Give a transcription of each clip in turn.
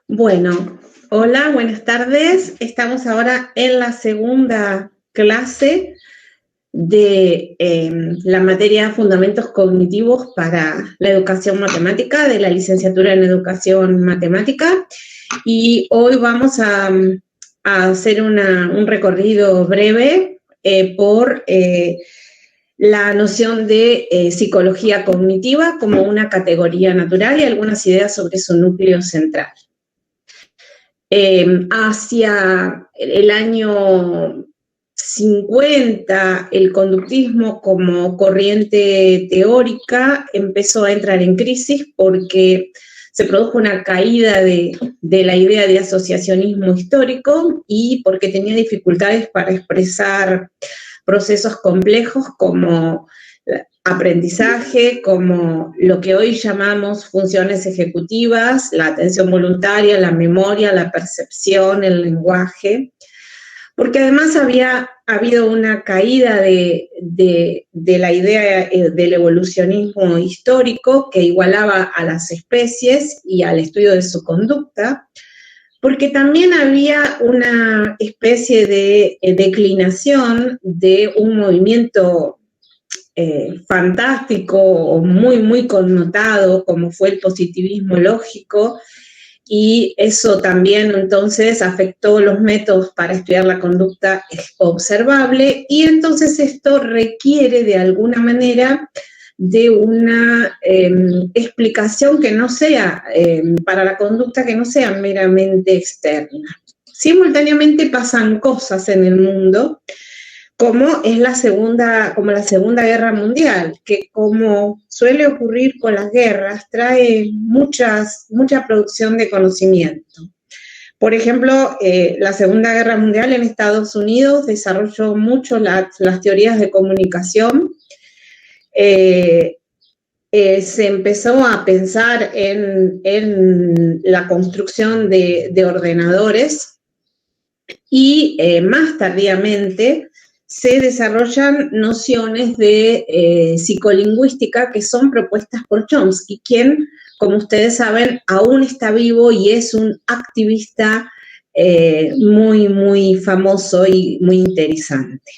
Bueno, hola, buenas tardes. Estamos ahora en la segunda clase de la materia Fundamentos Cognitivos para la Educación Matemática, de la licenciatura en Educación Matemática. Y hoy vamos a hacer un recorrido breve por la noción de psicología cognitiva como una categoría natural y algunas ideas sobre su núcleo central. Hacia el año 50, el conductismo como corriente teórica empezó a entrar en crisis porque se produjo una caída de la idea de asociacionismo histórico y porque tenía dificultades para expresar procesos complejos como aprendizaje, como lo que hoy llamamos funciones ejecutivas, la atención voluntaria, la memoria, la percepción, el lenguaje, porque además había habido una caída de la idea del evolucionismo histórico que igualaba a las especies y al estudio de su conducta, porque también había una especie de declinación de un movimiento fantástico o muy, muy connotado, como fue el positivismo lógico, y eso también entonces afectó los métodos para estudiar la conducta observable, y entonces esto requiere de alguna manera de una explicación que no sea, para la conducta que no sea meramente externa. Simultáneamente pasan cosas en el mundo, como es la Segunda Guerra Mundial, que como suele ocurrir con las guerras, trae mucha producción de conocimiento. Por ejemplo, la Segunda Guerra Mundial en Estados Unidos desarrolló mucho las teorías de comunicación. Se empezó a pensar en la construcción de ordenadores y más tardíamente se desarrollan nociones de psicolingüística que son propuestas por Chomsky, quien, como ustedes saben, aún está vivo y es un activista muy, muy famoso y muy interesante.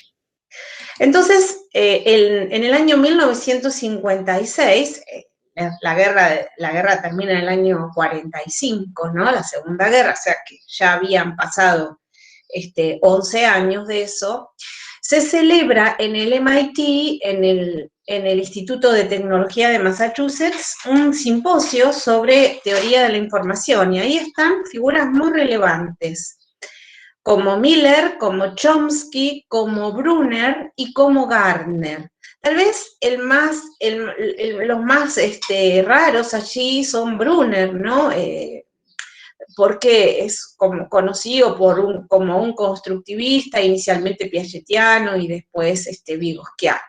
Entonces, en el año 1956, la guerra termina en el año 45, ¿no? La Segunda Guerra, o sea que ya habían pasado 11 años de eso. Se celebra en el MIT, en el Instituto de Tecnología de Massachusetts, un simposio sobre teoría de la información, y ahí están figuras muy relevantes, como Miller, como Chomsky, como Brunner y como Gardner. Tal vez los más raros allí son Brunner, ¿no? Porque es conocido como un constructivista, inicialmente piagetiano y después vygotskiano.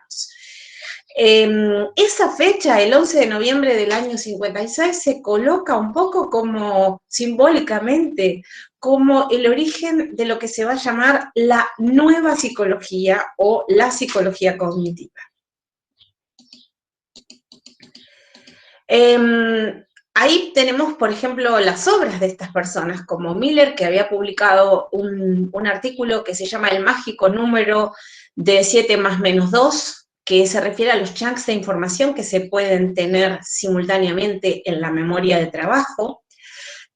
Esa fecha, el 11 de noviembre del año 56, se coloca un poco como simbólicamente como el origen de lo que se va a llamar la nueva psicología o la psicología cognitiva. Ahí tenemos, por ejemplo, las obras de estas personas, como Miller, que había publicado un artículo que se llama El mágico número de 7 más menos 2, que se refiere a los chunks de información que se pueden tener simultáneamente en la memoria de trabajo.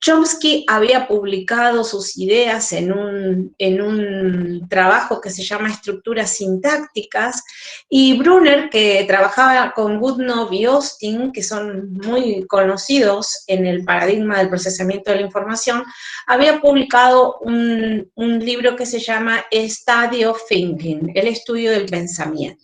Chomsky había publicado sus ideas en un trabajo que se llama Estructuras sintácticas, y Brunner, que trabajaba con Goodenough y Austin, que son muy conocidos en el paradigma del procesamiento de la información, había publicado un libro que se llama Study of Thinking, el estudio del pensamiento.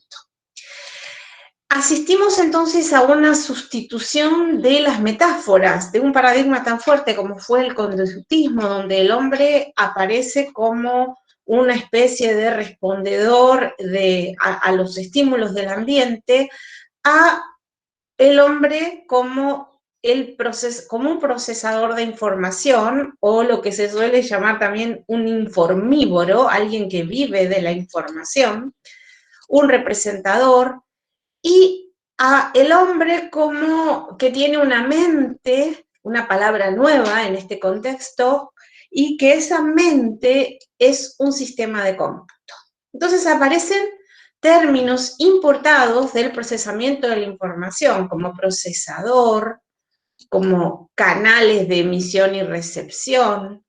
Asistimos entonces a una sustitución de las metáforas, de un paradigma tan fuerte como fue el conductismo, donde el hombre aparece como una especie de respondedor a los estímulos del ambiente, a el hombre como un procesador de información, o lo que se suele llamar también un informívoro, alguien que vive de la información, un representador, y a el hombre como que tiene una mente una palabra nueva en este contexto, y que esa mente es un sistema de cómputo. Entonces aparecen términos importados del procesamiento de la información, como procesador, como canales de emisión y recepción,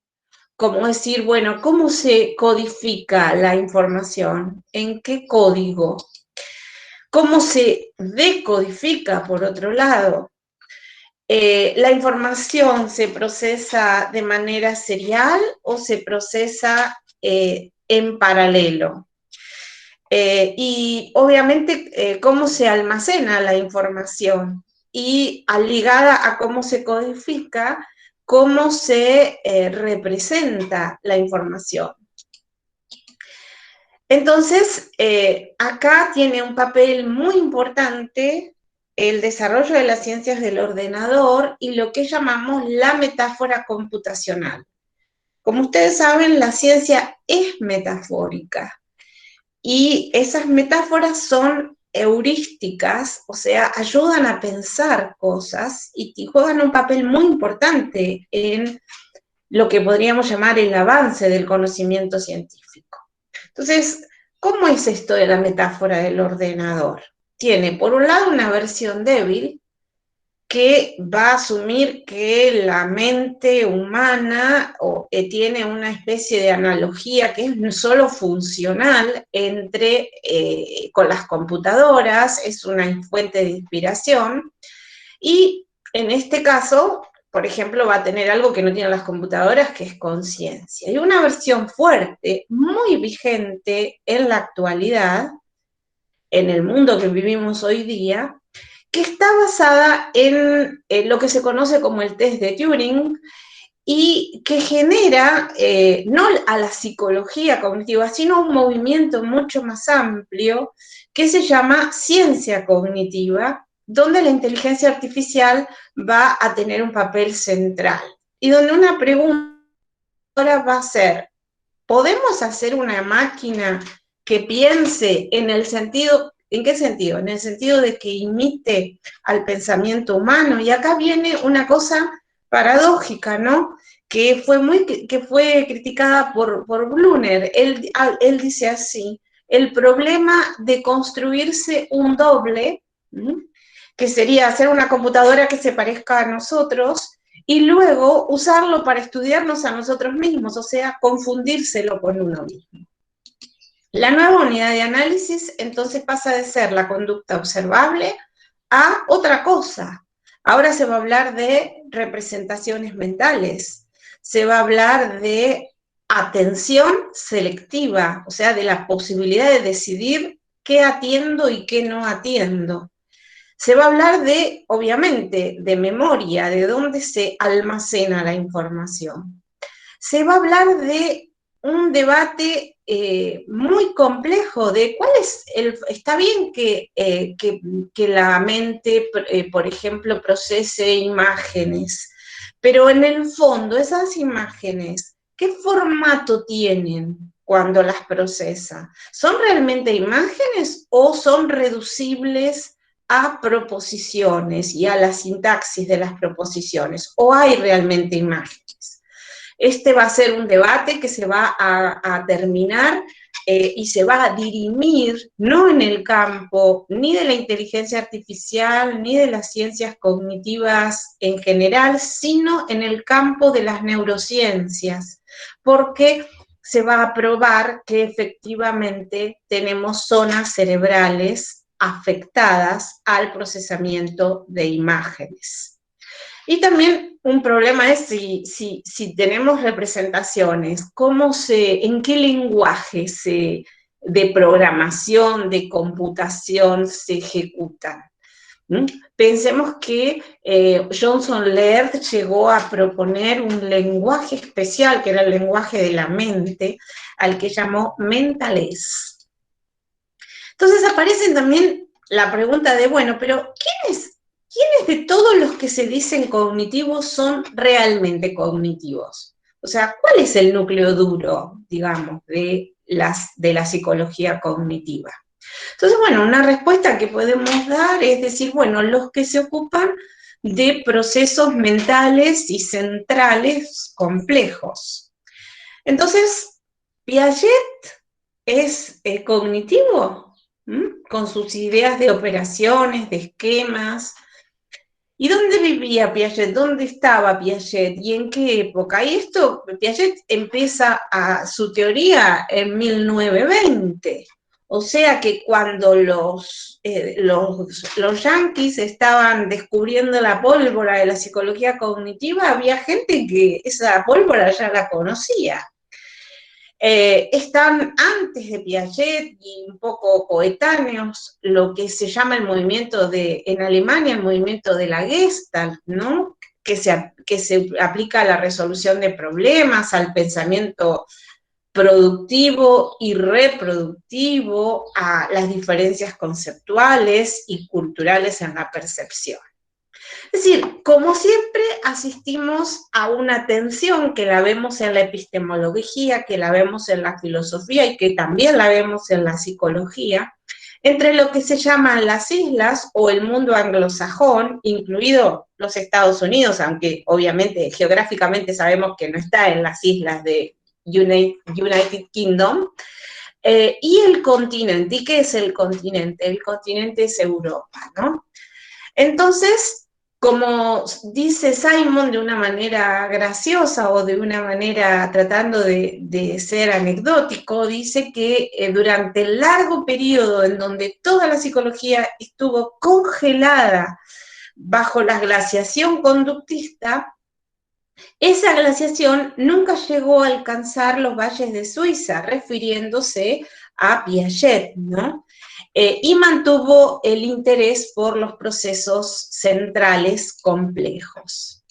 como decir, bueno, ¿cómo se codifica la información? ¿En qué código? ¿Cómo se decodifica, por otro lado? ¿La información se procesa de manera serial o se procesa en paralelo? Y obviamente, ¿cómo se almacena la información? Y ligada a cómo se codifica, cómo se representa la información. Entonces, acá tiene un papel muy importante el desarrollo de las ciencias del ordenador y lo que llamamos la metáfora computacional. Como ustedes saben, la ciencia es metafórica y esas metáforas son heurísticas, o sea, ayudan a pensar cosas y juegan un papel muy importante en lo que podríamos llamar el avance del conocimiento científico. Entonces, ¿cómo es esto de la metáfora del ordenador? Tiene, por un lado, una versión débil que va a asumir que la mente humana tiene una especie de analogía que es solo funcional con las computadoras, es una fuente de inspiración, y en este caso, por ejemplo, va a tener algo que no tienen las computadoras, que es conciencia. Y una versión fuerte, muy vigente en la actualidad, en el mundo que vivimos hoy día, que está basada en lo que se conoce como el test de Turing y que genera no a la psicología cognitiva, sino un movimiento mucho más amplio que se llama ciencia cognitiva, donde la inteligencia artificial va a tener un papel central y donde una pregunta va a ser, ¿podemos hacer una máquina que piense en el sentido, ¿en qué sentido? En el sentido de que imite al pensamiento humano. Y acá viene una cosa paradójica, ¿no? Que fue criticada por Brunner. Él dice así, el problema de construirse un doble, que sería hacer una computadora que se parezca a nosotros, y luego usarlo para estudiarnos a nosotros mismos, o sea, confundírselo con uno mismo. La nueva unidad de análisis entonces pasa de ser la conducta observable a otra cosa. Ahora se va a hablar de representaciones mentales, se va a hablar de atención selectiva, o sea, de la posibilidad de decidir qué atiendo y qué no atiendo. Se va a hablar de, obviamente, de memoria, de dónde se almacena la información. Se va a hablar de un debate muy complejo de cuál es está bien que la mente, por ejemplo, procese imágenes, pero en el fondo esas imágenes, ¿qué formato tienen cuando las procesa? ¿Son realmente imágenes o son reducibles a proposiciones y a la sintaxis de las proposiciones? ¿O hay realmente imágenes? Este va a ser un debate que se va a terminar y se va a dirimir no en el campo ni de la inteligencia artificial ni de las ciencias cognitivas en general, sino en el campo de las neurociencias, porque se va a probar que efectivamente tenemos zonas cerebrales afectadas al procesamiento de imágenes. Y también un problema es si tenemos representaciones, en qué lenguaje de programación, de computación se ejecutan. Pensemos que Johnson Laird llegó a proponer un lenguaje especial, que era el lenguaje de la mente, al que llamó Mentalese. Entonces aparece también la pregunta de, bueno, pero ¿quiénes de todos los que se dicen cognitivos son realmente cognitivos? O sea, ¿cuál es el núcleo duro, digamos, de la psicología cognitiva? Entonces, bueno, una respuesta que podemos dar es decir, bueno, los que se ocupan de procesos mentales y centrales complejos. Entonces, Piaget es cognitivo, con sus ideas de operaciones, de esquemas. ¿Y dónde vivía Piaget? ¿Dónde estaba Piaget? ¿Y en qué época? Y esto, Piaget empieza su teoría en 1920. O sea que cuando los yanquis estaban descubriendo la pólvora de la psicología cognitiva, había gente que esa pólvora ya la conocía. Están antes de Piaget y un poco coetáneos lo que se llama el movimiento en Alemania, el movimiento de la Gestalt, ¿no? Que se aplica a la resolución de problemas, al pensamiento productivo y reproductivo, a las diferencias conceptuales y culturales en la percepción. Es decir, como siempre asistimos a una tensión que la vemos en la epistemología, que la vemos en la filosofía y que también la vemos en la psicología, entre lo que se llaman las islas o el mundo anglosajón, incluido los Estados Unidos, aunque obviamente geográficamente sabemos que no está en las islas de United Kingdom, y el continente. ¿Y qué es el continente? El continente es Europa, ¿no? Entonces, como dice Simon de una manera graciosa o de una manera tratando de ser anecdótico, dice que durante el largo periodo en donde toda la psicología estuvo congelada bajo la glaciación conductista, esa glaciación nunca llegó a alcanzar los valles de Suiza, refiriéndose a Piaget, ¿no? Y mantuvo el interés por los procesos centrales complejos.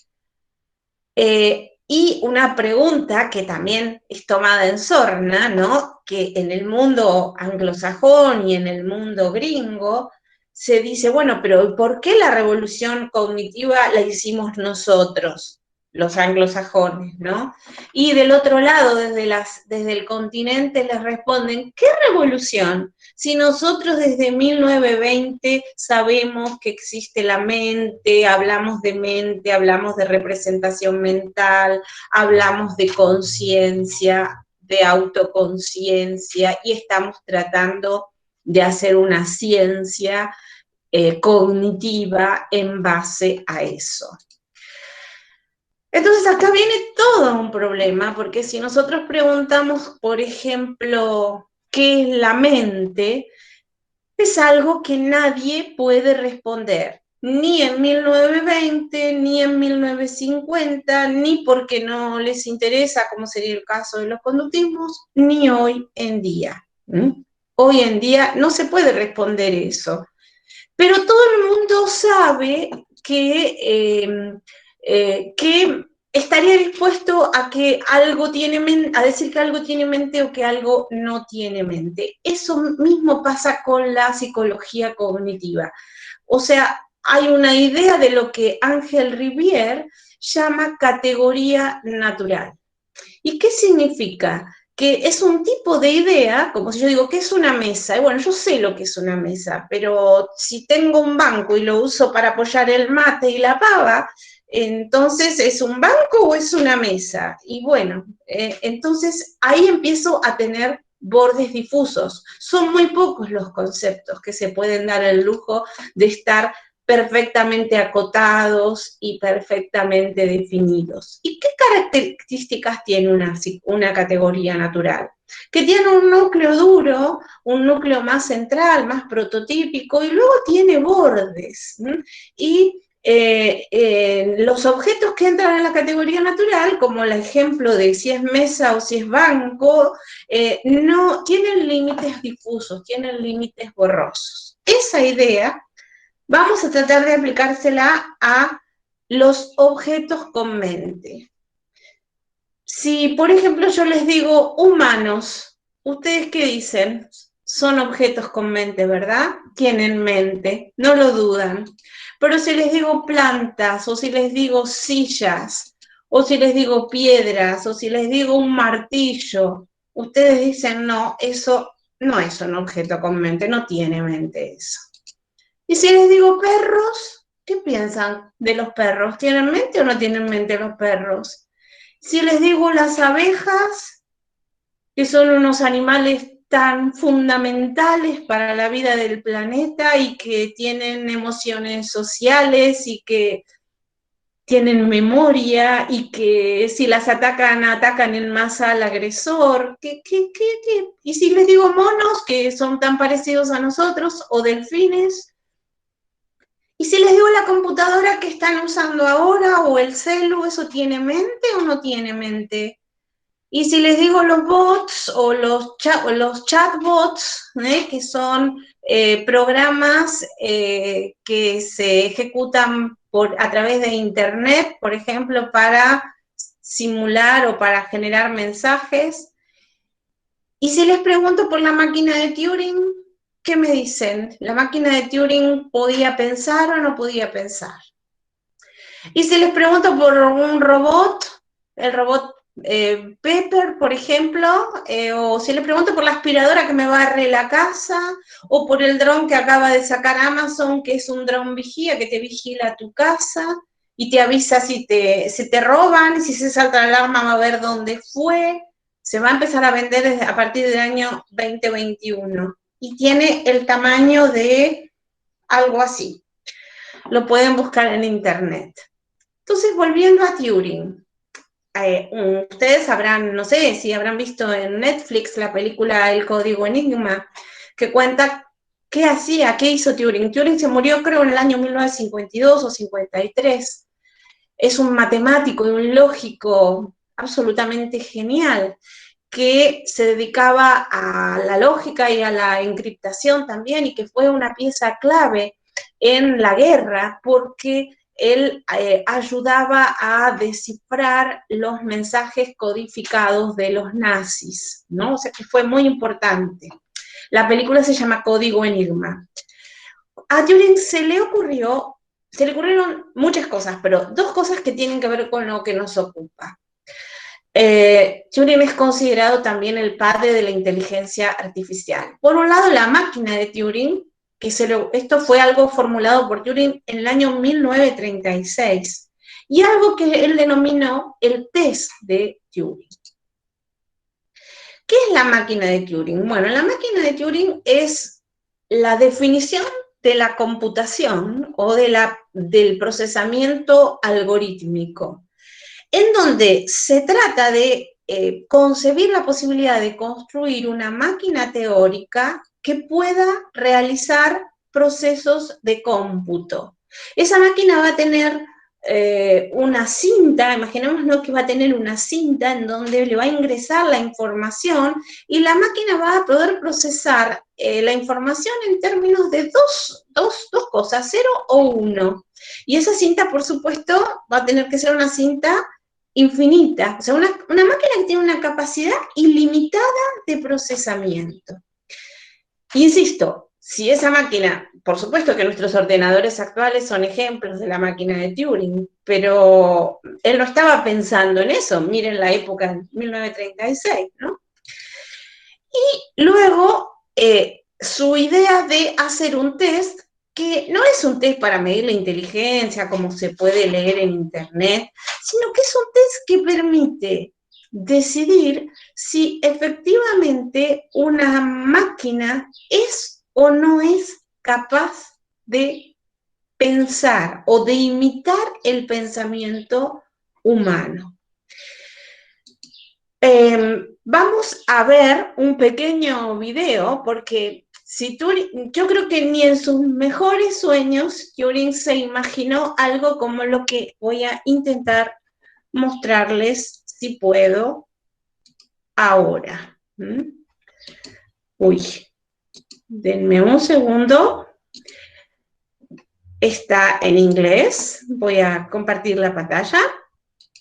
Y una pregunta que también es tomada en sorna, ¿no? Que en el mundo anglosajón y en el mundo gringo se dice, bueno, pero ¿por qué la revolución cognitiva la hicimos nosotros, los anglosajones, ¿no? Y del otro lado, desde el continente, les responden, ¿qué revolución? Si nosotros desde 1920 sabemos que existe la mente, hablamos de representación mental, hablamos de conciencia, de autoconciencia, y estamos tratando de hacer una ciencia cognitiva en base a eso. Entonces acá viene todo un problema, porque si nosotros preguntamos, por ejemplo, ¿qué es la mente? Es algo que nadie puede responder, ni en 1920, ni en 1950, ni porque no les interesa, como sería el caso de los conductismos, ni hoy en día. Hoy en día no se puede responder eso. Pero todo el mundo sabe que estaría dispuesto a que algo a decir que algo tiene mente o que algo no tiene mente. Eso mismo pasa con la psicología cognitiva. O sea, hay una idea de lo que Ángel Rivière llama categoría natural. ¿Y qué significa? Que es un tipo de idea, como si yo digo, ¿qué es una mesa? Y bueno, yo sé lo que es una mesa, pero si tengo un banco y lo uso para apoyar el mate y la pava, entonces, ¿es un banco o es una mesa? Y bueno, entonces ahí empiezo a tener bordes difusos. Son muy pocos los conceptos que se pueden dar el lujo de estar perfectamente acotados y perfectamente definidos. ¿Y qué características tiene una categoría natural? Que tiene un núcleo duro, un núcleo más central, más prototípico, y luego tiene bordes. Y los objetos que entran en la categoría natural, como el ejemplo de si es mesa o si es banco, no tienen límites difusos, tienen límites borrosos. Esa idea vamos a tratar de aplicársela a los objetos con mente. Si, por ejemplo, yo les digo humanos, ¿ustedes qué dicen? Son objetos con mente, ¿verdad? Tienen mente, no lo dudan. Pero si les digo plantas, o si les digo sillas, o si les digo piedras, o si les digo un martillo, ustedes dicen, no, eso no es un objeto con mente, no tiene mente eso. Y si les digo perros, ¿Qué piensan de los perros? ¿Tienen mente o no tienen mente los perros? Si les digo las abejas, que son unos animales tan fundamentales para la vida del planeta y que tienen emociones sociales y que tienen memoria y que si las atacan, atacan en masa al agresor. ¿Qué? Y si les digo monos, que son tan parecidos a nosotros, o delfines, y si les digo la computadora que están usando ahora o el celu, ¿eso tiene mente o no tiene mente? Y si les digo los bots o los chatbots, que son programas que se ejecutan a través de Internet, por ejemplo, para simular o para generar mensajes. Y si les pregunto por la máquina de Turing, ¿qué me dicen? ¿La máquina de Turing podía pensar o no podía pensar? Y si les pregunto por un robot, el robot Pepper, por ejemplo, o si les pregunto por la aspiradora que me barre la casa, o por el dron que acaba de sacar Amazon, que es un dron vigía que te vigila tu casa y te avisa si te roban, si se salta la alarma va a ver dónde fue. Se va a empezar a vender a partir del año 2021 y tiene el tamaño de algo así. Lo pueden buscar en internet. Entonces, volviendo a Turing, ustedes habrán, no sé si habrán visto en Netflix la película El Código Enigma, que cuenta qué hacía, qué hizo Turing. Turing se murió creo en el año 1952 o 53. Es un matemático y un lógico absolutamente genial que se dedicaba a la lógica y a la encriptación también y que fue una pieza clave en la guerra porque él ayudaba a descifrar los mensajes codificados de los nazis, ¿no? O sea que fue muy importante. La película se llama Código Enigma. A Turing se le ocurrieron muchas cosas, pero dos cosas que tienen que ver con lo que nos ocupa. Turing es considerado también el padre de la inteligencia artificial. Por un lado, la máquina de Turing, esto fue algo formulado por Turing en el año 1936, y algo que él denominó el test de Turing. ¿Qué es la máquina de Turing? Bueno, la máquina de Turing es la definición de la computación o del procesamiento algorítmico, en donde se trata de concebir la posibilidad de construir una máquina teórica que pueda realizar procesos de cómputo. Esa máquina va a tener una cinta, imaginémonos que va a tener una cinta en donde le va a ingresar la información y la máquina va a poder procesar la información en términos de dos cosas, 0 o 1. Y esa cinta, por supuesto, va a tener que ser una cinta infinita, o sea, una máquina que tiene una capacidad ilimitada de procesamiento. Insisto, si esa máquina, por supuesto que nuestros ordenadores actuales son ejemplos de la máquina de Turing, pero él no estaba pensando en eso, miren la época en 1936, ¿no? Y luego, su idea de hacer un test, que no es un test para medir la inteligencia, como se puede leer en internet, sino que es un test que permite decidir si efectivamente una máquina es o no es capaz de pensar o de imitar el pensamiento humano. Vamos a ver un pequeño video porque si Turing, yo creo que ni en sus mejores sueños Turing se imaginó algo como lo que voy a intentar mostrarles si puedo ahora. Uy, denme un segundo. Está en inglés. Voy a compartir la pantalla.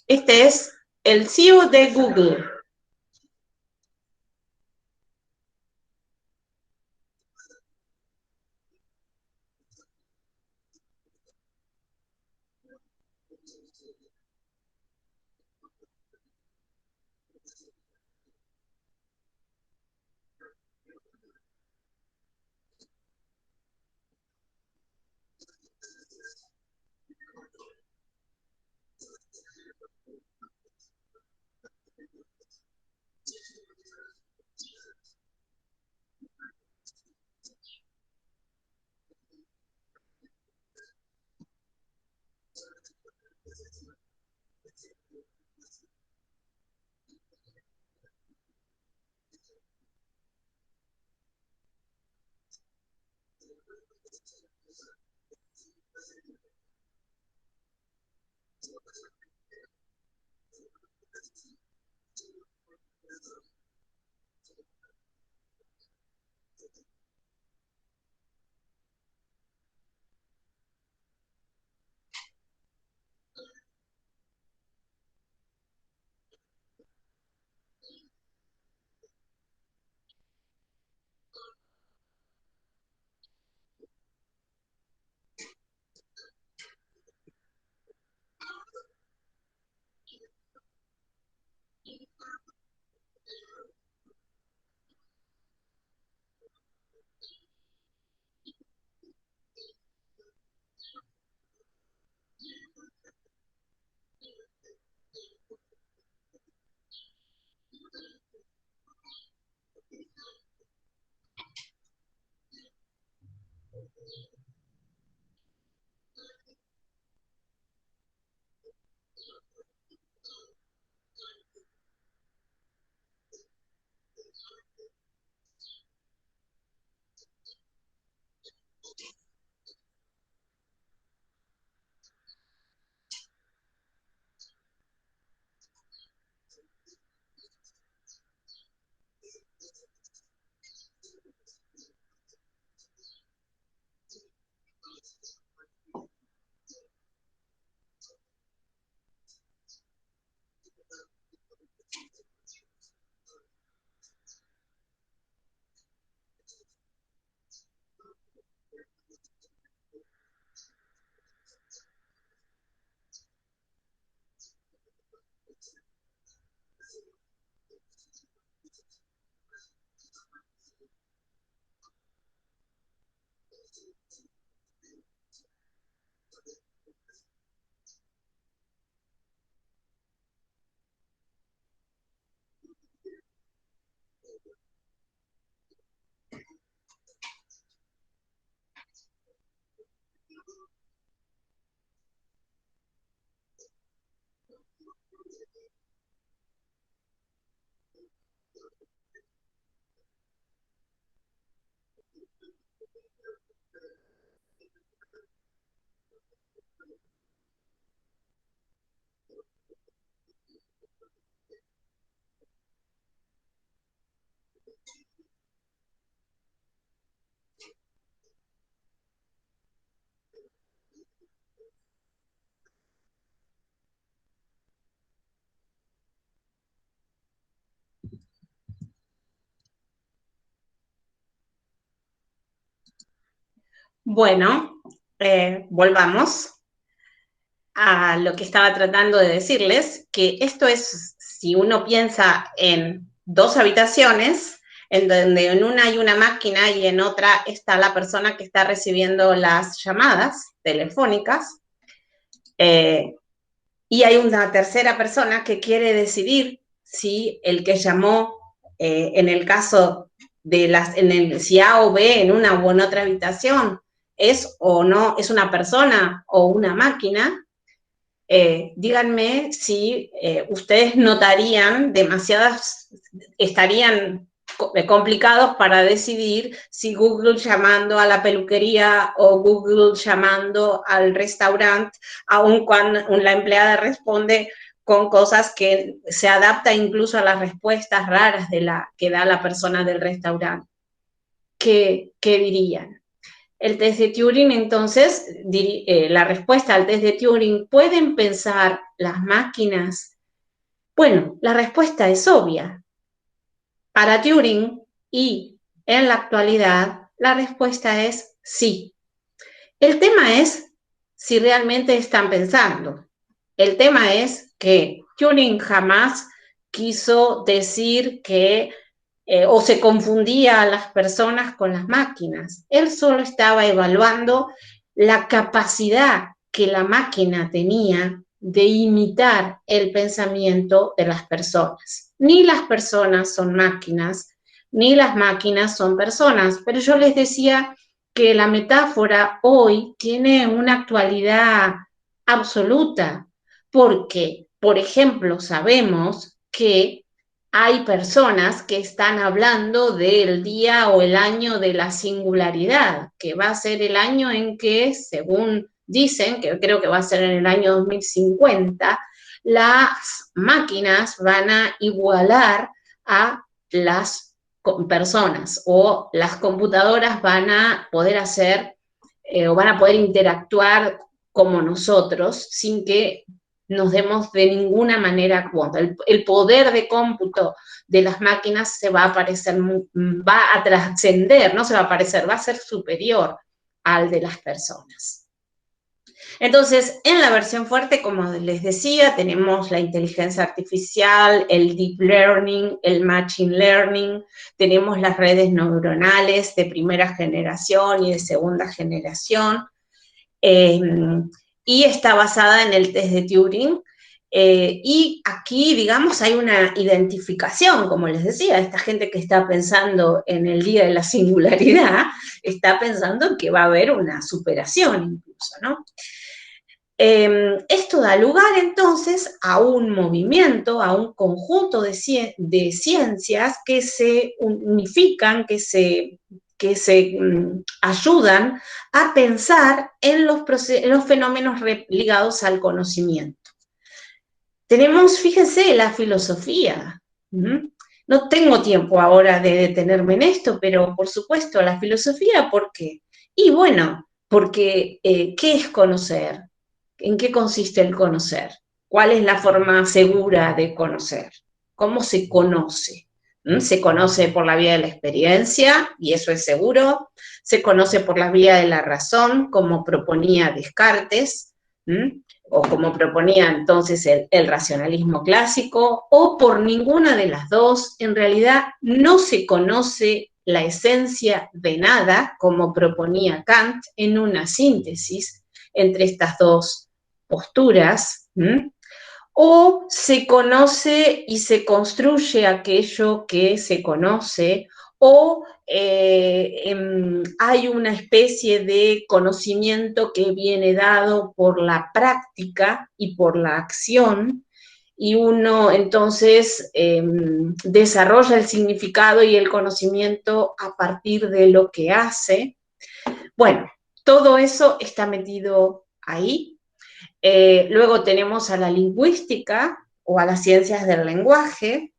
Este es el CEO de Google. Bueno, volvamos a lo que estaba tratando de decirles, que esto es, si uno piensa en dos habitaciones, en donde en una hay una máquina y en otra está la persona que está recibiendo las llamadas telefónicas, y hay una tercera persona que quiere decidir si el que llamó, en el caso de si A o B en una u en otra habitación, es o no, es una persona o una máquina. Díganme si ustedes notarían estarían complicados para decidir si Google llamando a la peluquería o Google llamando al restaurante, aun cuando la empleada responde con cosas que se adapta incluso a las respuestas raras que da la persona del restaurante. ¿Qué dirían? El test de Turing, entonces, la respuesta al test de Turing, ¿pueden pensar las máquinas? Bueno, la respuesta es obvia. Para Turing y en la actualidad, la respuesta es sí. El tema es si realmente están pensando. El tema es que Turing jamás quiso decir que o se confundía a las personas con las máquinas. Él solo estaba evaluando la capacidad que la máquina tenía de imitar el pensamiento de las personas. Ni las personas son máquinas, ni las máquinas son personas. Pero yo les decía que la metáfora hoy tiene una actualidad absoluta, porque por ejemplo, sabemos que hay personas que están hablando del día o el año de la singularidad, que va a ser el año en que, según dicen, que creo que va a ser en el año 2050, las máquinas van a igualar a las personas, o las computadoras van a poder hacer o van a poder interactuar como nosotros sin que nos demos de ninguna manera cuenta. El poder de cómputo de las máquinas se va a parecer, va a trascender, no se va a parecer, va a ser superior al de las personas. Entonces, en la versión fuerte, como les decía, tenemos la inteligencia artificial, el deep learning, el machine learning, tenemos las redes neuronales de primera generación y de segunda generación, y está basada en el test de Turing. Y aquí, digamos, hay una identificación, como les decía, esta gente que está pensando en el día de la singularidad, está pensando en que va a haber una superación incluso, ¿no? Esto da lugar entonces a un movimiento, a un conjunto de ciencias que se unifican, que se ayudan a pensar en los fenómenos ligados al conocimiento. Tenemos, fíjense, la filosofía. No tengo tiempo ahora de detenerme en esto, pero por supuesto, la filosofía, ¿por qué? Y bueno, porque ¿qué es conocer? ¿En qué consiste el conocer? ¿Cuál es la forma segura de conocer? ¿Cómo se conoce? Se conoce por la vía de la experiencia, y eso es seguro. Se conoce por la vía de la razón, como proponía Descartes, o como proponía entonces el racionalismo clásico, o por ninguna de las dos. En realidad no se conoce la esencia de nada, como proponía Kant en una síntesis entre estas dos posturas, o se conoce y se construye aquello que se conoce, o hay una especie de conocimiento que viene dado por la práctica y por la acción, y uno entonces desarrolla el significado y el conocimiento a partir de lo que hace. Bueno, todo eso está metido ahí. Luego tenemos a la lingüística o a las ciencias del lenguaje,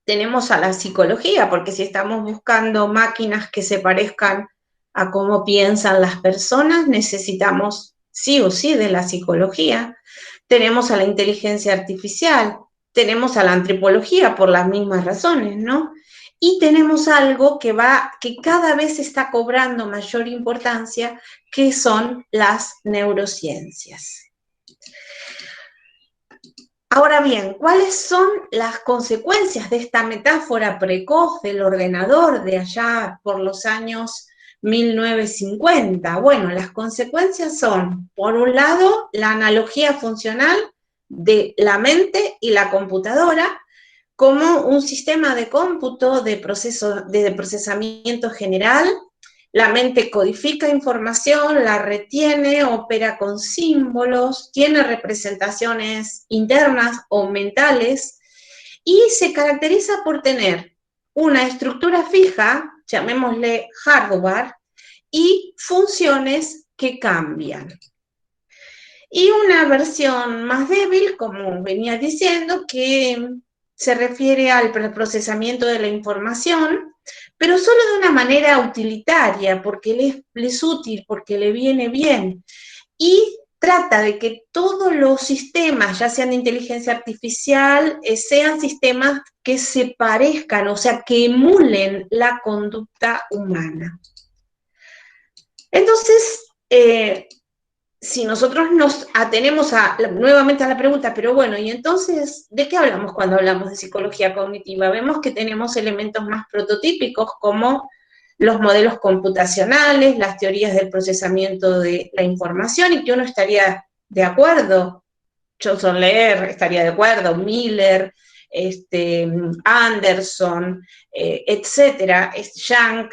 tenemos a la psicología, porque si estamos buscando máquinas que se parezcan a cómo piensan las personas, necesitamos sí o sí de la psicología. Tenemos a la inteligencia artificial, tenemos a la antropología por las mismas razones, ¿no? Y tenemos algo que cada vez está cobrando mayor importancia, que son las neurociencias. Ahora bien, ¿cuáles son las consecuencias de esta metáfora precoz del ordenador de allá por los años 1950? Bueno, las consecuencias son, por un lado, la analogía funcional de la mente y la computadora como un sistema de cómputo de procesamiento general. La mente codifica información, la retiene, opera con símbolos, tiene representaciones internas o mentales y se caracteriza por tener una estructura fija, llamémosle hardware, y funciones que cambian. Y una versión más débil, como venía diciendo, que se refiere al procesamiento de la información, pero solo de una manera utilitaria, porque le es útil, porque le viene bien, y trata de que todos los sistemas, ya sean de inteligencia artificial, sean sistemas que se parezcan, o sea, que emulen la conducta humana. Entonces, si nosotros nos atenemos nuevamente a la pregunta, pero bueno, y entonces, ¿de qué hablamos cuando hablamos de psicología cognitiva? Vemos que tenemos elementos más prototípicos como los modelos computacionales, las teorías del procesamiento de la información, y que uno estaría de acuerdo. Johnson Lehr estaría de acuerdo, Miller, Anderson, etcétera, Young,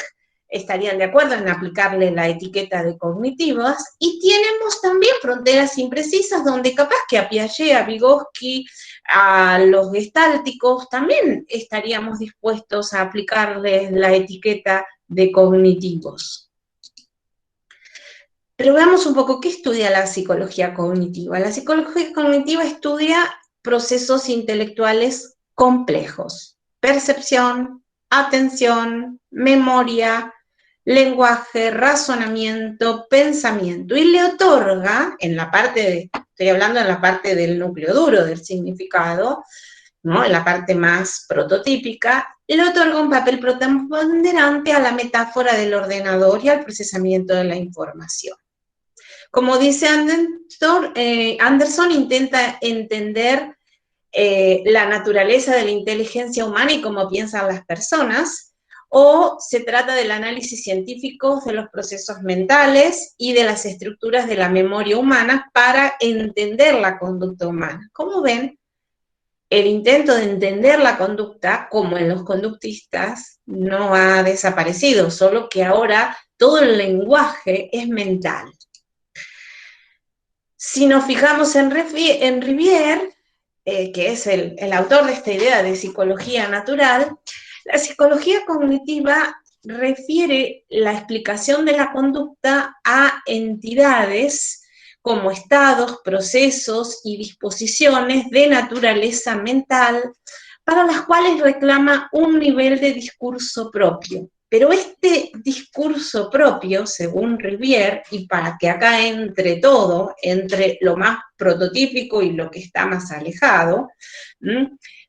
estarían de acuerdo en aplicarle la etiqueta de cognitivas, y tenemos también fronteras imprecisas donde capaz que a Piaget, a Vygotsky, a los gestálticos también estaríamos dispuestos a aplicarles la etiqueta de cognitivos. Pero veamos un poco qué estudia la psicología cognitiva. La psicología cognitiva estudia procesos intelectuales complejos: percepción, atención, memoria, lenguaje, razonamiento, pensamiento, y le otorga, estoy hablando en la parte del núcleo duro del significado, ¿no?, en la parte más prototípica, le otorga un papel preponderante a la metáfora del ordenador y al procesamiento de la información. Como dice Anderson, intenta entender la naturaleza de la inteligencia humana y cómo piensan las personas, o se trata del análisis científico de los procesos mentales y de las estructuras de la memoria humana para entender la conducta humana. Como ven, el intento de entender la conducta, como en los conductistas, no ha desaparecido, solo que ahora todo el lenguaje es mental. Si nos fijamos en Rivière, que es el autor de esta idea de psicología natural, la psicología cognitiva refiere la explicación de la conducta a entidades como estados, procesos y disposiciones de naturaleza mental, para las cuales reclama un nivel de discurso propio. Pero este discurso propio, según Rivière, y para que acá entre todo, entre lo más prototípico y lo que está más alejado,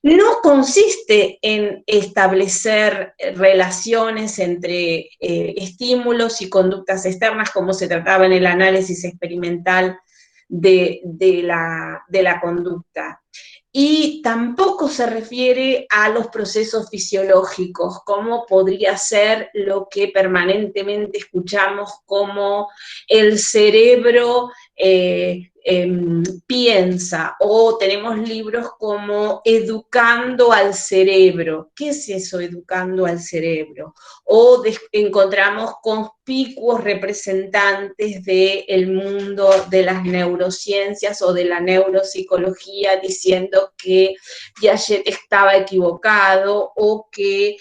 no consiste en establecer relaciones entre estímulos y conductas externas, como se trataba en el análisis experimental de la conducta. Y tampoco se refiere a los procesos fisiológicos, como podría ser lo que permanentemente escuchamos como el cerebro piensa, o tenemos libros como Educando al cerebro. ¿Qué es eso, educando al cerebro? O encontramos conspicuos representantes del mundo de las neurociencias o de la neuropsicología diciendo que Piaget estaba equivocado, o que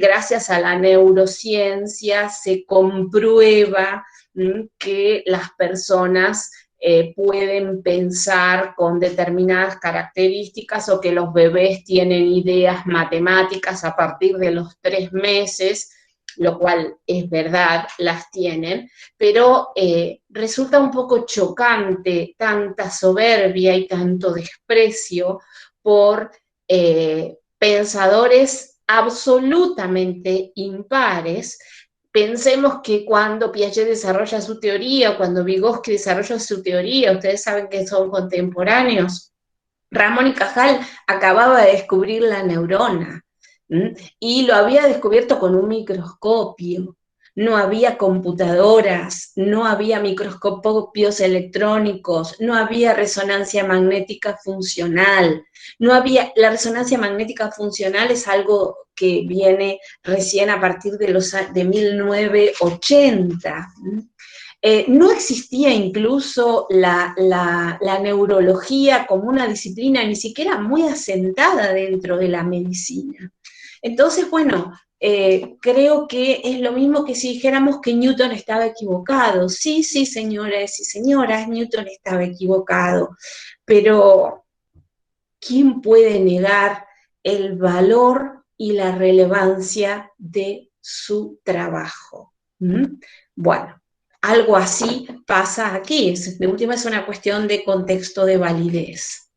gracias a la neurociencia se comprueba que las personas pueden pensar con determinadas características, o que los bebés tienen ideas matemáticas a partir de los 3 meses, lo cual es verdad, las tienen, pero resulta un poco chocante tanta soberbia y tanto desprecio por pensadores absolutamente impares. Pensemos que cuando Piaget desarrolla su teoría, o cuando Vygotsky desarrolla su teoría, ustedes saben que son contemporáneos, Ramón y Cajal acababa de descubrir la neurona, y lo había descubierto con un microscopio. No había computadoras, no había microscopios electrónicos, no había resonancia magnética funcional, no había, la resonancia magnética funcional es algo que viene recién a partir de 1980. No existía incluso la neurología como una disciplina ni siquiera muy asentada dentro de la medicina. Entonces, bueno, creo que es lo mismo que si dijéramos que Newton estaba equivocado. Sí, sí, señores y señoras, Newton estaba equivocado, pero ¿quién puede negar el valor y la relevancia de su trabajo? Bueno, algo así pasa aquí. De última es una cuestión de contexto, de validez.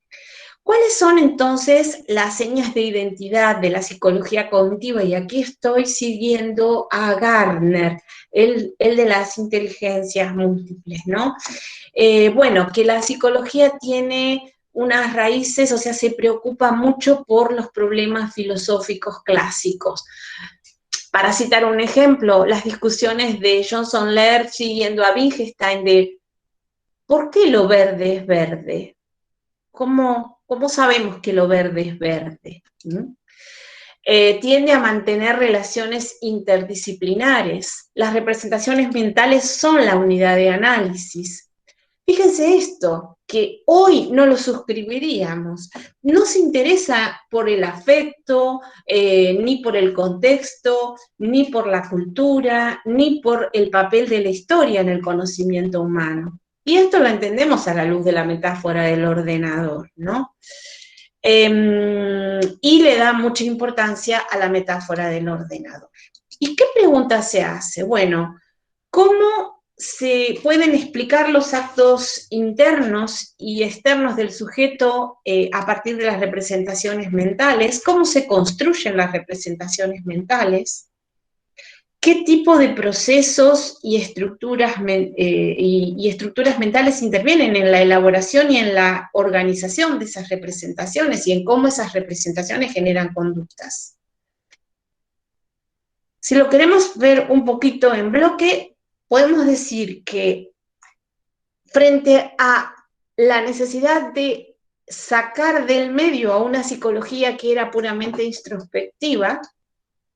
¿Cuáles son entonces las señas de identidad de la psicología cognitiva? Y aquí estoy siguiendo a Gardner, el de las inteligencias múltiples, ¿no? Bueno, que la psicología tiene unas raíces, o sea, se preocupa mucho por los problemas filosóficos clásicos. Para citar un ejemplo, las discusiones de Johnson Laird siguiendo a Wittgenstein de ¿por qué lo verde es verde? ¿Cómo sabemos que lo verde es verde? tiende a mantener relaciones interdisciplinares. Las representaciones mentales son la unidad de análisis. Fíjense esto, que hoy no lo suscribiríamos. No se interesa por el afecto, ni por el contexto, ni por la cultura, ni por el papel de la historia en el conocimiento humano. Y esto lo entendemos a la luz de la metáfora del ordenador, ¿no? Y le da mucha importancia a la metáfora del ordenador. ¿Y qué pregunta se hace? Bueno, ¿cómo se pueden explicar los actos internos y externos del sujeto a partir de las representaciones mentales? ¿Cómo se construyen las representaciones mentales? ¿Qué tipo de procesos y estructuras mentales intervienen en la elaboración y en la organización de esas representaciones y en cómo esas representaciones generan conductas? Si lo queremos ver un poquito en bloque, podemos decir que frente a la necesidad de sacar del medio a una psicología que era puramente introspectiva,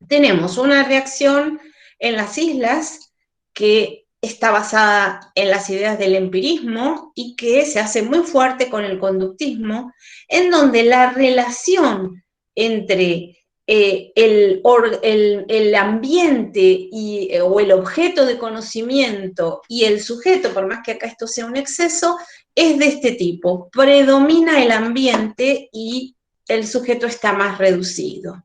tenemos una reacción en las islas que está basada en las ideas del empirismo y que se hace muy fuerte con el conductismo, en donde la relación entre el ambiente o el objeto de conocimiento y el sujeto, por más que acá esto sea un exceso, es de este tipo. Predomina el ambiente y el sujeto está más reducido.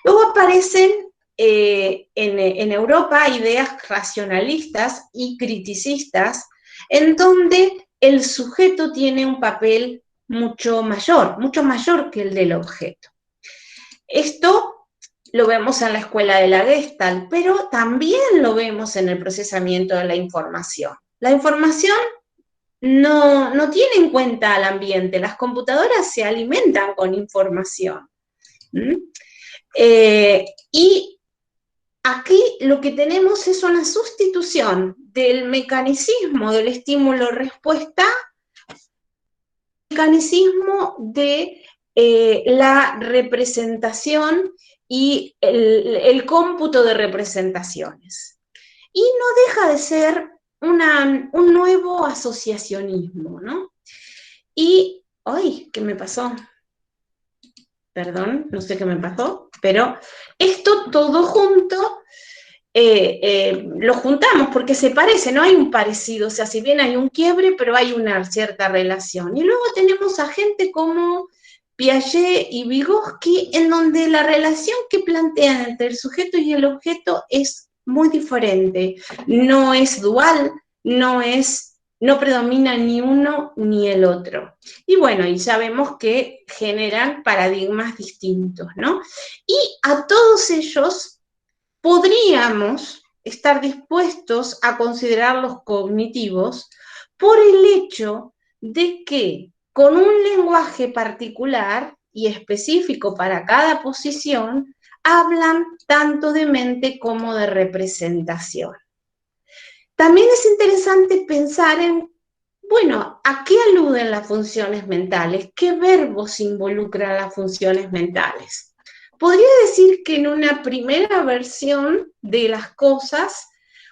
Luego aparecen en Europa ideas racionalistas y criticistas en donde el sujeto tiene un papel mucho mayor que el del objeto. Esto lo vemos en la escuela de la Gestalt, pero también lo vemos en el procesamiento de la información. La información no tiene en cuenta al ambiente, las computadoras se alimentan con información. Y aquí lo que tenemos es una sustitución del mecanismo del estímulo-respuesta, mecanismo de la representación y el cómputo de representaciones. Y no deja de ser un nuevo asociacionismo, ¿no? Y, ¡ay! ¿Qué me pasó? Perdón, no sé qué me pasó, pero esto todo junto lo juntamos porque se parece, no hay un parecido, o sea, si bien hay un quiebre, pero hay una cierta relación. Y luego tenemos a gente como Piaget y Vygotsky, en donde la relación que plantean entre el sujeto y el objeto es muy diferente, no es dual, no predomina ni uno ni el otro. Y bueno, y ya vemos que generan paradigmas distintos, ¿no? Y a todos ellos podríamos estar dispuestos a considerarlos cognitivos por el hecho de que con un lenguaje particular y específico para cada posición, hablan tanto de mente como de representación. También es interesante pensar en, bueno, ¿a qué aluden las funciones mentales? ¿Qué verbos involucran las funciones mentales? Podría decir que en una primera versión de las cosas,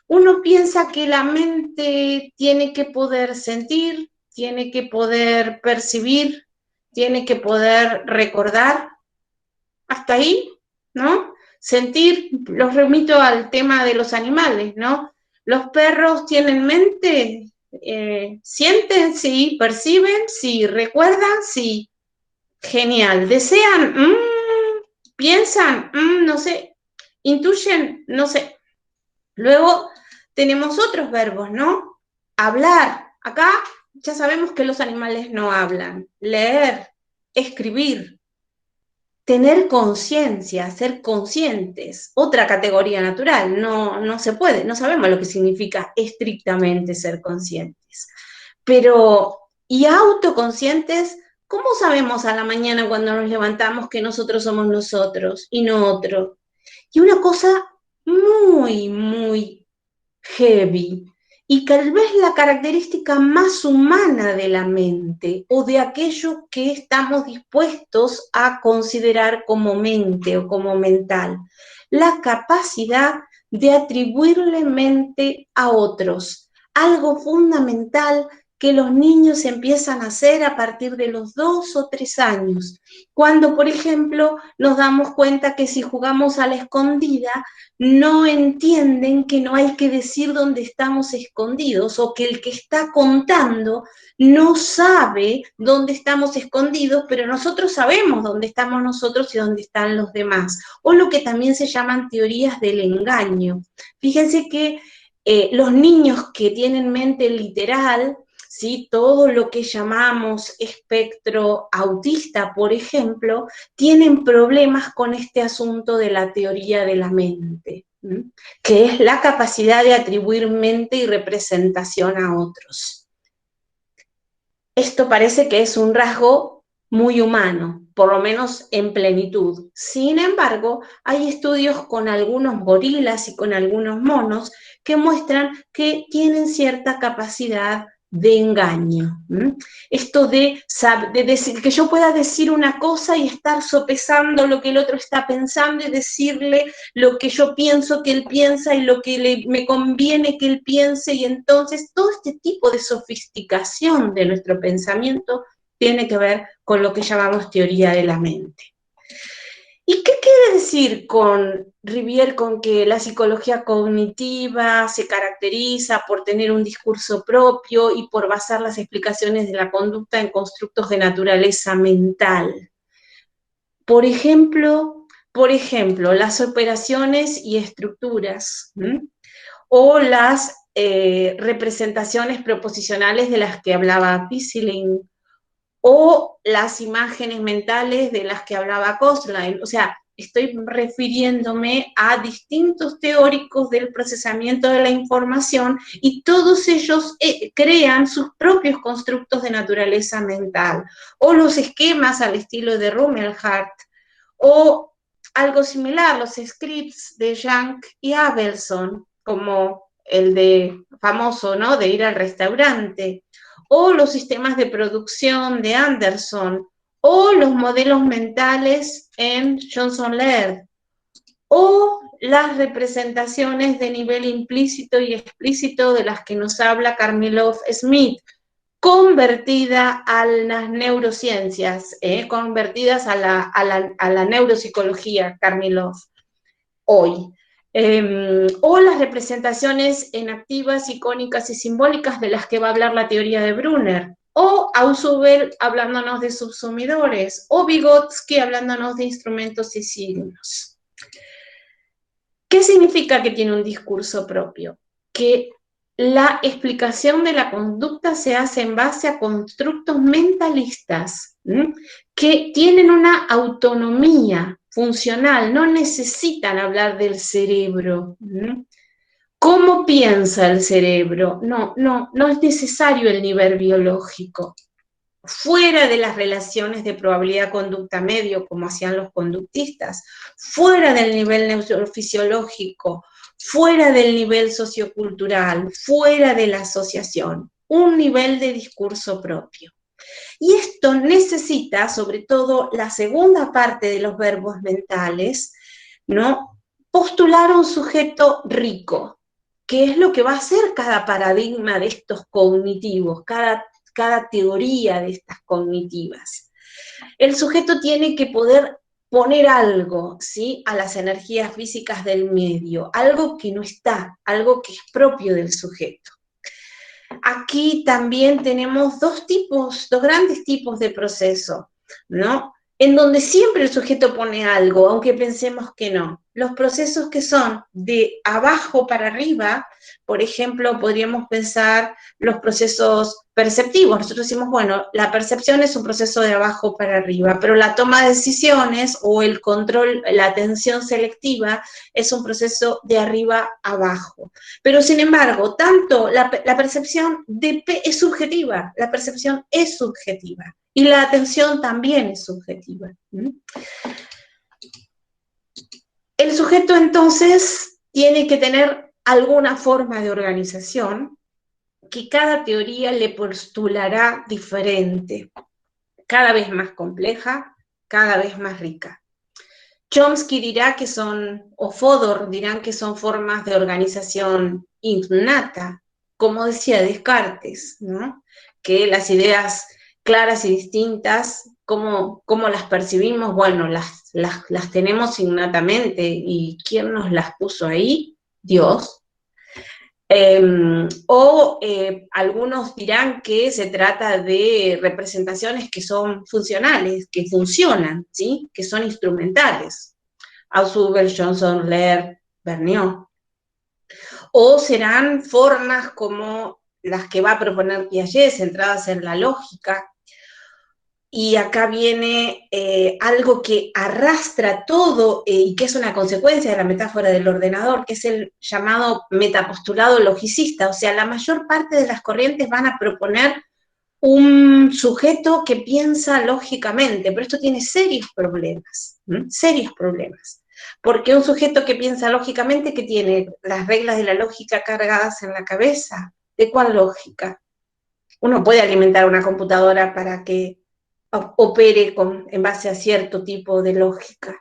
uno piensa que la mente tiene que poder sentir, tiene que poder percibir, tiene que poder recordar. Hasta ahí, ¿no? Sentir, los remito al tema de los animales, ¿no? Los perros tienen mente, sienten, sí, perciben, sí, recuerdan, sí. Genial. Desean, piensan, no sé. Intuyen, no sé. Luego tenemos otros verbos, ¿no? Hablar. Acá ya sabemos que los animales no hablan. Leer, escribir. Tener conciencia, ser conscientes, otra categoría natural, no se puede, no sabemos lo que significa estrictamente ser conscientes. Pero, ¿y autoconscientes? ¿Cómo sabemos a la mañana cuando nos levantamos que nosotros somos nosotros y no otro? Y una cosa muy, muy heavy y tal vez la característica más humana de la mente o de aquello que estamos dispuestos a considerar como mente o como mental, la capacidad de atribuirle mente a otros, algo fundamental que los niños empiezan a hacer a partir de los 2 o 3 años, cuando, por ejemplo, nos damos cuenta que si jugamos a la escondida, no entienden que no hay que decir dónde estamos escondidos, o que el que está contando no sabe dónde estamos escondidos, pero nosotros sabemos dónde estamos nosotros y dónde están los demás, o lo que también se llaman teorías del engaño. Fíjense que los niños que tienen mente literal, ¿sí? Todo lo que llamamos espectro autista, por ejemplo, tienen problemas con este asunto de la teoría de la mente, ¿sí? Que es la capacidad de atribuir mente y representación a otros. Esto parece que es un rasgo muy humano, por lo menos en plenitud. Sin embargo, hay estudios con algunos gorilas y con algunos monos que muestran que tienen cierta capacidad de engaño. Esto de decir, que yo pueda decir una cosa y estar sopesando lo que el otro está pensando y decirle lo que yo pienso que él piensa y lo que me conviene que él piense, y entonces todo este tipo de sofisticación de nuestro pensamiento tiene que ver con lo que llamamos teoría de la mente. ¿Y qué quiere decir con Rivière con que la psicología cognitiva se caracteriza por tener un discurso propio y por basar las explicaciones de la conducta en constructos de naturaleza mental? Por ejemplo, las operaciones y estructuras, o las representaciones proposicionales de las que hablaba Pissiling, o las imágenes mentales de las que hablaba Kostlein. O sea, estoy refiriéndome a distintos teóricos del procesamiento de la información, y todos ellos crean sus propios constructos de naturaleza mental, o los esquemas al estilo de Rumelhart, o algo similar, los scripts de Young y Abelson, como el de famoso, ¿no?, de ir al restaurante, o los sistemas de producción de Anderson, o los modelos mentales en Johnson Laird, o las representaciones de nivel implícito y explícito de las que nos habla Karmilov Smith, convertida a las neurociencias, convertidas a la neuropsicología, Karmilov, hoy. O las representaciones enactivas, icónicas y simbólicas de las que va a hablar la teoría de Brunner, o Ausubel hablándonos de subsumidores, o Vygotsky hablándonos de instrumentos y signos. ¿Qué significa que tiene un discurso propio? Que la explicación de la conducta se hace en base a constructos mentalistas, que tienen una autonomía funcional, no necesitan hablar del cerebro. ¿Cómo piensa el cerebro? No es necesario el nivel biológico. Fuera de las relaciones de probabilidad-conducta medio, como hacían los conductistas, fuera del nivel neurofisiológico, fuera del nivel sociocultural, fuera de la asociación, un nivel de discurso propio. Y esto necesita, sobre todo la segunda parte de los verbos mentales, ¿no?, postular un sujeto rico, que es lo que va a hacer cada paradigma de estos cognitivos, cada teoría de estas cognitivas. El sujeto tiene que poder poner algo, ¿sí?, a las energías físicas del medio, algo que no está, algo que es propio del sujeto. Aquí también tenemos dos grandes tipos de proceso, ¿no?, en donde siempre el sujeto pone algo, aunque pensemos que no. Los procesos que son de abajo para arriba, por ejemplo, podríamos pensar los procesos perceptivos. Nosotros decimos, bueno, la percepción es un proceso de abajo para arriba, pero la toma de decisiones o el control, la atención selectiva, es un proceso de arriba a abajo. Pero, sin embargo, tanto la percepción es subjetiva, la percepción es subjetiva, y la atención también es subjetiva. El sujeto, entonces, tiene que tener alguna forma de organización, que cada teoría le postulará diferente, cada vez más compleja, cada vez más rica. Chomsky dirá que son, o Fodor dirán que son formas de organización innata, como decía Descartes, ¿no? Que las ideas claras y distintas, cómo las percibimos, bueno, las tenemos innatamente. ¿Y quién nos las puso ahí? Dios. Algunos dirán que se trata de representaciones que son funcionales, que funcionan, ¿sí? Que son instrumentales. Ausubel, Johnson, Laird, Vergniaud. O serán formas como las que va a proponer Piaget, centradas en la lógica. Y acá viene algo que arrastra todo y que es una consecuencia de la metáfora del ordenador, que es el llamado metapostulado logicista. O sea, la mayor parte de las corrientes van a proponer un sujeto que piensa lógicamente, pero esto tiene serios problemas, serios problemas. Porque un sujeto que piensa lógicamente, que tiene las reglas de la lógica cargadas en la cabeza, ¿de cuál lógica? Uno puede alimentar una computadora para que opere en base a cierto tipo de lógica,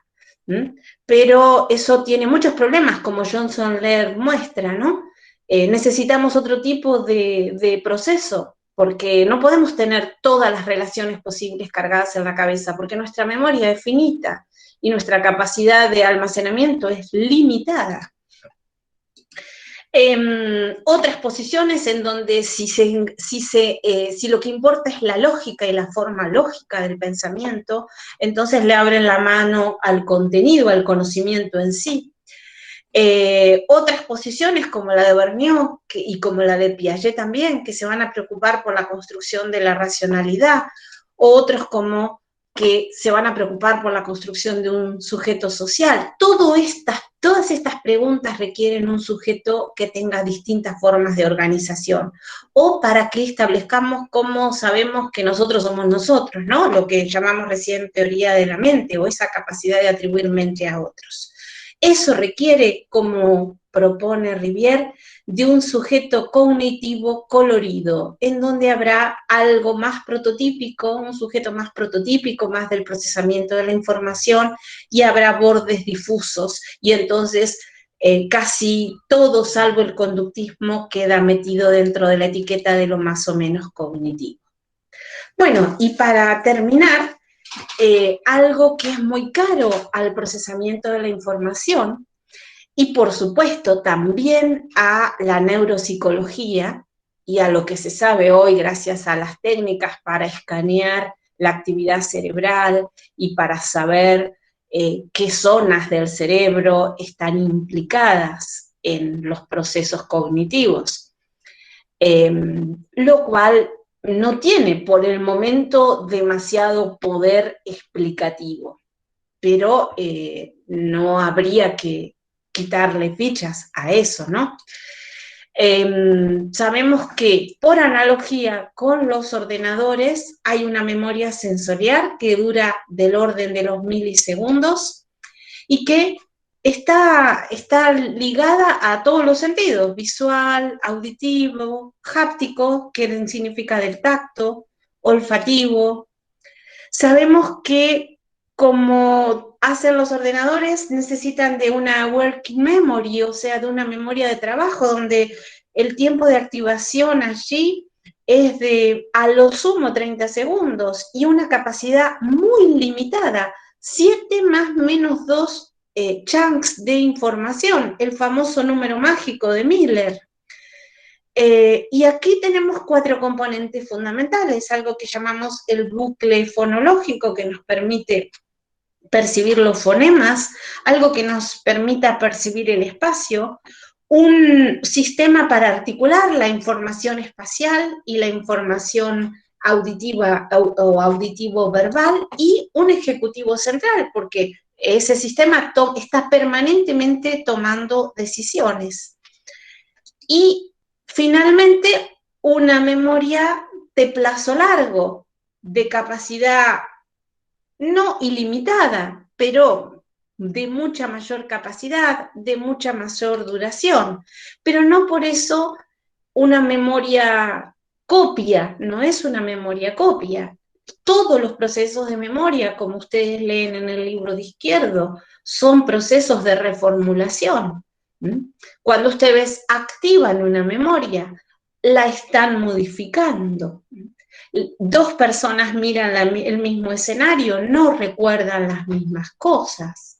pero eso tiene muchos problemas, como Johnson Laird muestra, ¿no? Necesitamos otro tipo de proceso, porque no podemos tener todas las relaciones posibles cargadas en la cabeza, porque nuestra memoria es finita y nuestra capacidad de almacenamiento es limitada. Otras posiciones en donde si lo que importa es la lógica y la forma lógica del pensamiento, entonces le abren la mano al contenido, al conocimiento en sí. Otras posiciones como la de Vergniaud y como la de Piaget también, que se van a preocupar por la construcción de la racionalidad, otros como que se van a preocupar por la construcción de un sujeto social. Todas estas preguntas requieren un sujeto que tenga distintas formas de organización, o para que establezcamos cómo sabemos que nosotros somos nosotros, ¿no? Lo que llamamos recién teoría de la mente, o esa capacidad de atribuir mente a otros. Eso requiere, como propone Rivière, de un sujeto cognitivo colorido, en donde habrá algo más prototípico, un sujeto más prototípico, más del procesamiento de la información, y habrá bordes difusos, y entonces casi todo, salvo el conductismo, queda metido dentro de la etiqueta de lo más o menos cognitivo. Bueno, y para terminar, algo que es muy caro al procesamiento de la información, y por supuesto también a la neuropsicología y a lo que se sabe hoy gracias a las técnicas para escanear la actividad cerebral y para saber qué zonas del cerebro están implicadas en los procesos cognitivos. Lo cual no tiene por el momento demasiado poder explicativo, pero no habría que quitarle fichas a eso, ¿no? Sabemos que por analogía con los ordenadores hay una memoria sensorial que dura del orden de los milisegundos y que está ligada a todos los sentidos, visual, auditivo, háptico, que significa del tacto, olfativo. Sabemos que como hacen los ordenadores, necesitan de una working memory, o sea, de una memoria de trabajo, donde el tiempo de activación allí es de a lo sumo 30 segundos y una capacidad muy limitada, 7 más menos 2 chunks de información, el famoso número mágico de Miller. Y aquí tenemos 4 componentes fundamentales, algo que llamamos el bucle fonológico, que nos permite percibir los fonemas, algo que nos permita percibir el espacio, un sistema para articular la información espacial y la información auditiva o auditivo verbal, y un ejecutivo central, porque ese sistema está permanentemente tomando decisiones. Y finalmente, una memoria de plazo largo, de capacidad no ilimitada, pero de mucha mayor capacidad, de mucha mayor duración. Pero no por eso una memoria copia, no es una memoria copia. Todos los procesos de memoria, como ustedes leen en el libro de Izquierdo, son procesos de reformulación. Cuando ustedes activan una memoria, la están modificando. Dos personas miran el mismo escenario, no recuerdan las mismas cosas.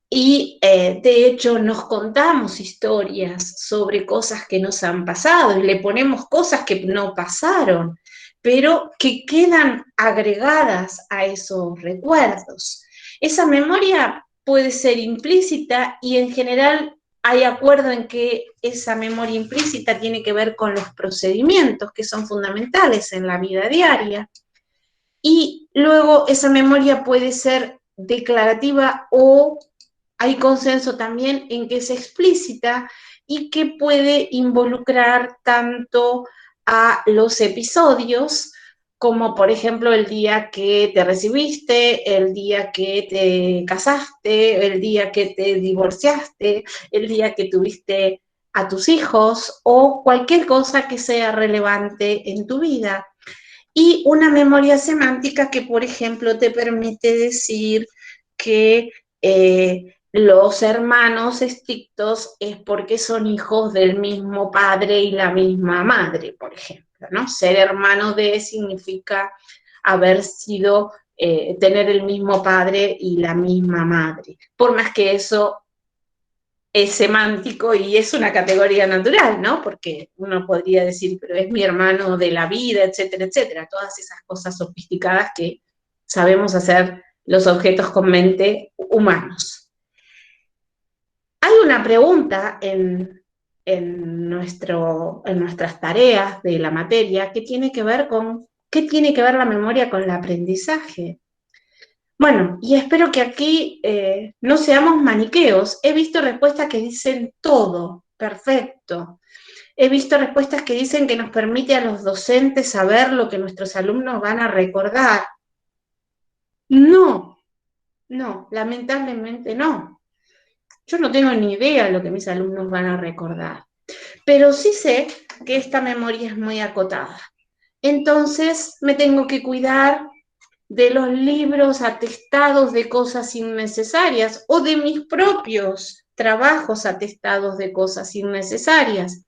Y de hecho nos contamos historias sobre cosas que nos han pasado y le ponemos cosas que no pasaron, pero que quedan agregadas a esos recuerdos. Esa memoria puede ser implícita y en general hay acuerdo en que esa memoria implícita tiene que ver con los procedimientos que son fundamentales en la vida diaria. Y luego esa memoria puede ser declarativa o hay consenso también en que es explícita y que puede involucrar tanto a los episodios como por ejemplo el día que te recibiste, el día que te casaste, el día que te divorciaste, el día que tuviste a tus hijos o cualquier cosa que sea relevante en tu vida. Y una memoria semántica que, por ejemplo, te permite decir que los hermanos estrictos es porque son hijos del mismo padre y la misma madre, por ejemplo, ¿no? Ser hermano de significa haber sido, tener el mismo padre y la misma madre. Por más que eso es semántico y es una categoría natural, ¿no? Porque uno podría decir, pero es mi hermano de la vida, etcétera, etcétera. Todas esas cosas sofisticadas que sabemos hacer los objetos con mente humanos. Hay una pregunta en nuestras tareas de la materia que tiene que ver con, ¿qué tiene que ver la memoria con el aprendizaje? Bueno, y espero que aquí no seamos maniqueos. He visto respuestas que dicen todo, perfecto. He visto respuestas que dicen que nos permite a los docentes saber lo que nuestros alumnos van a recordar. No, no, lamentablemente no. Yo no tengo ni idea de lo que mis alumnos van a recordar, pero sí sé que esta memoria es muy acotada. Entonces me tengo que cuidar de los libros atestados de cosas innecesarias o de mis propios trabajos atestados de cosas innecesarias.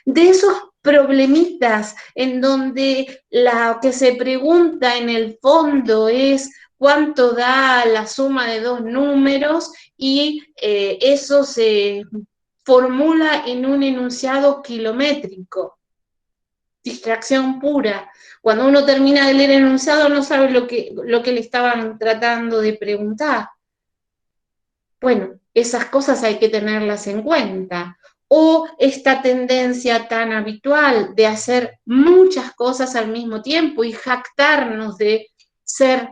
De esos problemitas en donde lo que se pregunta en el fondo es cuánto da la suma de dos números y eso se formula en un enunciado kilométrico. Distracción pura. Cuando uno termina de leer el enunciado no sabe lo que le estaban tratando de preguntar. Bueno, esas cosas hay que tenerlas en cuenta. O esta tendencia tan habitual de hacer muchas cosas al mismo tiempo y jactarnos de ser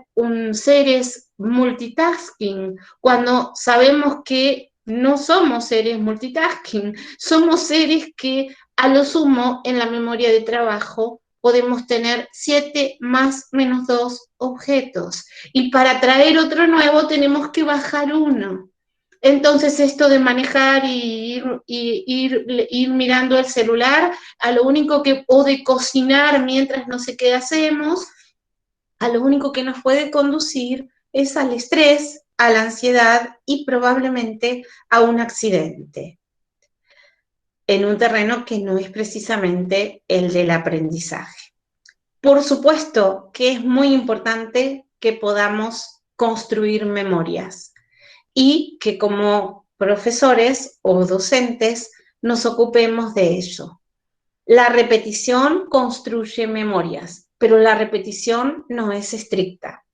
seres multitasking, cuando sabemos que no somos seres multitasking, somos seres que a lo sumo en la memoria de trabajo podemos tener 7 más menos 2 objetos. Y para traer otro nuevo tenemos que bajar uno. Entonces esto de manejar y ir mirando el celular, a lo único que, o de cocinar mientras no sé qué hacemos, a lo único que nos puede conducir es al estrés, a la ansiedad y probablemente a un accidente en un terreno que no es precisamente el del aprendizaje. Por supuesto que es muy importante que podamos construir memorias y que como profesores o docentes nos ocupemos de ello. La repetición construye memorias, pero la repetición no es estricta.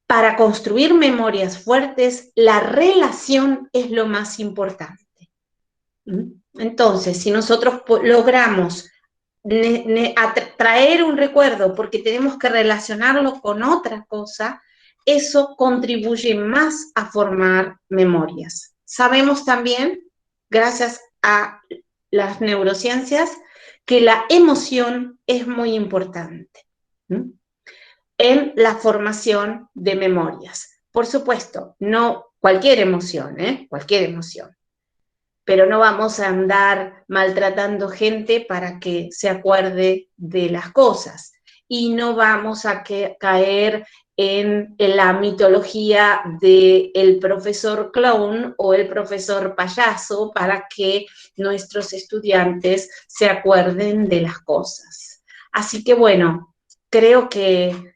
Para construir memorias fuertes, la relación es lo más importante. Entonces, si nosotros logramos traer un recuerdo porque tenemos que relacionarlo con otra cosa, eso contribuye más a formar memorias. Sabemos también, gracias a las neurociencias, que la emoción es muy importante en la formación de memorias. Por supuesto, no cualquier emoción, cualquier emoción. pero no vamos a andar maltratando gente para que se acuerde de las cosas. Y no vamos a caer en la mitología del profesor clown o el profesor payaso para que nuestros estudiantes se acuerden de las cosas. Así que bueno, creo que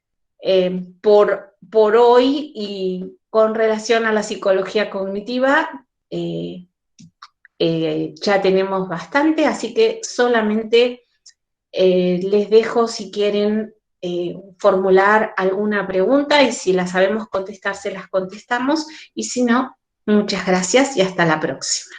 por hoy y con relación a la psicología cognitiva, ya tenemos bastante, así que solamente les dejo si quieren formular alguna pregunta y si la sabemos contestar, se las contestamos, y si no, muchas gracias y hasta la próxima.